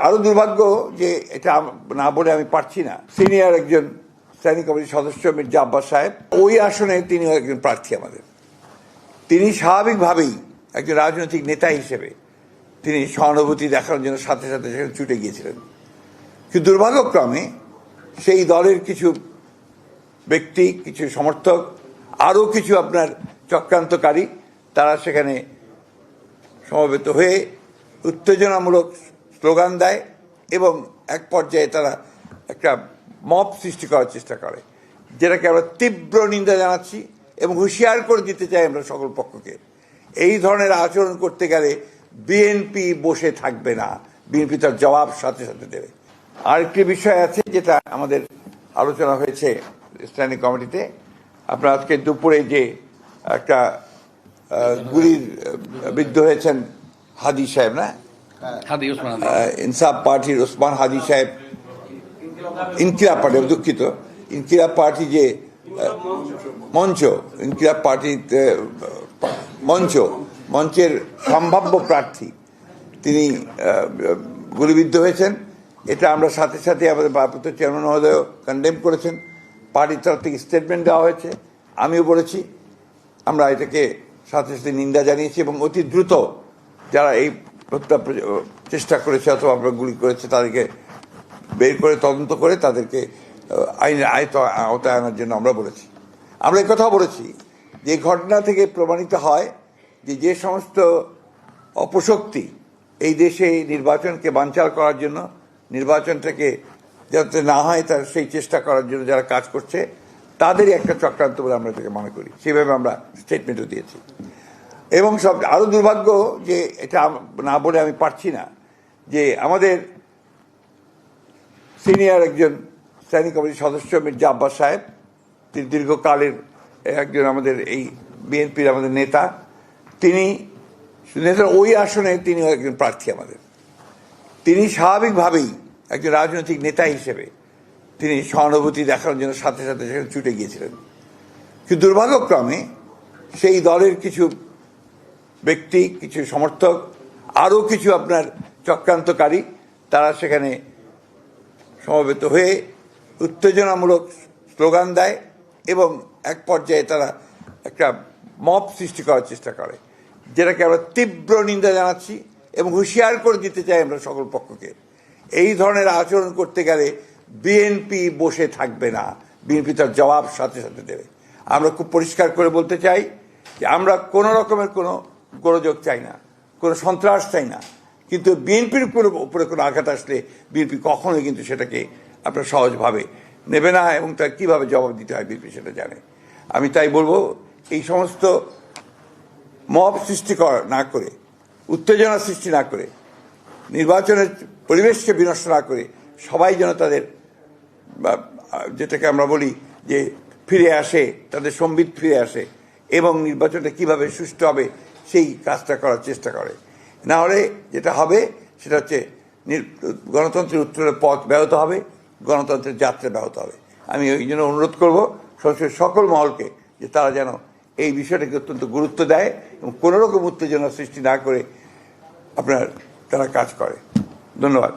আরো দুর্ভাগ্য যে এটা না বলে আমি পারছি না, সিনিয়র একজন স্ট্যান্ডিং কমিটির সদস্য মির্জা আব্বাস সাহেব, ওই আসনে তিনি একজন প্রার্থী আমাদের। তিনি স্বাভাবিকভাবেই একজন রাজনৈতিক নেতা হিসেবে তিনি সহানুভূতি দেখানোর জন্য সাথে সাথে সেখানে ছুটে গিয়েছিলেন। কিন্তু দুর্ভাগ্যক্রমে সেই দলের কিছু ব্যক্তি, কিছু সমর্থক, আরও কিছু আপনার চক্রান্তকারী, তারা সেখানে সমবেত হয়ে উত্তেজনামূলক স্লোগান দেয় এবং এক পর্যায়ে তারা একটা মব সৃষ্টি করার চেষ্টা করে, যেটাকে আমরা তীব্র নিন্দা জানাচ্ছি এবং হুঁশিয়ার করে দিতে চাই আমরা সকল পক্ষকে। এই ধরনের আচরণ করতে গেলে বিএনপি বসে থাকবে না, বিএনপি তার জবাব সাথে সাথে দেবে। আরেকটি বিষয় আছে যেটা আমাদের আলোচনা হয়েছে স্ট্যান্ডিং কমিটিতে। আপনার আজকে দুপুরে যে একটা গুলির বিদ্ধ হয়েছেন হাদি সাহেব, না ইনসাফ পার্টির ওসমান হাদি সাহেব, ইনকিলাব পার্টি, দুঃখিত, ইনকিলাব পার্টি যে মঞ্চ, ইনকিলাব পার্টি মঞ্চের সম্ভাব্য প্রার্থী, তিনি গুলিবিদ্ধ হয়েছেন। এটা আমরা সাথে সাথে আমাদের ভারপ্রাপ্ত চেয়ারম্যান মহোদয় কন্ডেম করেছেন, পার্টির তরফ থেকে স্টেটমেন্ট দেওয়া হয়েছে, আমিও বলেছি। আমরা এটাকে সাথে সাথে নিন্দা জানিয়েছি এবং অতি দ্রুত যারা এই হত্যা চেষ্টা করেছে অথবা আমরা গুলি করেছে তাদেরকে বের করে তদন্ত করে তাদেরকে আইনের আওতায় আনার জন্য আমরা বলেছি। আমরা এই কথাও বলেছি যে ঘটনা থেকে প্রমাণিত হয় যে যে সমস্ত অপশক্তি এই দেশে নির্বাচনকে বানচাল করার জন্য, নির্বাচনটাকে যাতে না হয় তার সেই চেষ্টা করার জন্য যারা কাজ করছে, তাদেরই একটা চক্রান্ত বলে আমরা এটাকে মনে করি। সেভাবে আমরা স্টেটমেন্টও দিয়েছি। এবং সব আরও দুর্ভাগ্য যে এটা না বলে আমি পারছি না যে আমাদের সিনিয়র একজন স্ট্যান্ডিং কমিটির সদস্য মির্জা আব্বাস সাহেব, তিনি দীর্ঘকালের একজন আমাদের এই বিএনপির আমাদের নেতা, তিনি নেতার ওই আসনে তিনি একজন প্রার্থী আমাদের। তিনি স্বাভাবিকভাবেই একজন রাজনৈতিক নেতা হিসেবে তিনি সহানুভূতি দেখানোর জন্য সাথে সাথে সেখানে ছুটে গিয়েছিলেন। কিন্তু দুর্ভাগ্যক্রমে সেই দলের কিছু ব্যক্তি, কিছু সমর্থক, আরও কিছু আপনার চক্রান্তকারী, তারা সেখানে সমবেত হয়ে উত্তেজনামূলক স্লোগান দেয় এবং এক পর্যায়ে তারা একটা মব সৃষ্টি করার চেষ্টা করে, যেটাকে আমরা তীব্র নিন্দা জানাচ্ছি এবং হুঁশিয়ার করে দিতে চাই আমরা সকল পক্ষকে। এই ধরনের আচরণ করতে গেলে বিএনপি বসে থাকবে না, বিএনপি তার জবাব সাথে সাথে দেবে। আমরা খুব পরিষ্কার করে বলতে চাই যে আমরা কোনো রকমের কোনো গোলযোগ চাই না, কোনো সন্ত্রাস চাই না, কিন্তু বিএনপির উপরে কোনো আঘাত আসলে বিএনপি কখনোই কিন্তু সেটাকে আপনার সহজভাবে নেবে না এবং তার কীভাবে জবাব দিতে হয় বিএনপি সেটা জানে। আমি তাই বলবো, এই সমস্ত মব সৃষ্টি না করে, উত্তেজনা সৃষ্টি না করে, নির্বাচনের পরিবেশকে বিনষ্ট না করে সবাই যেন তাদের যেটাকে আমরা বলি যে ফিরে আসে, তাদের সম্বিত ফিরে আসে এবং নির্বাচনটা কিভাবে সুষ্ঠু হবে সেই কাজটা করার চেষ্টা করে। না হলে যেটা হবে সেটা হচ্ছে গণতন্ত্রের উত্তরের পথ ব্যাহত হবে, গণতন্ত্রের যাত্রা ব্যাহত হবে। আমি ওই জন্য অনুরোধ করব সংসদের সকল মহলকে যে তারা যেন এই বিষয়টাকে অত্যন্ত গুরুত্ব দেয় এবং কোনো রকম উত্তেজনা সৃষ্টি না করে আপনার তারা কাজ করে। ধন্যবাদ।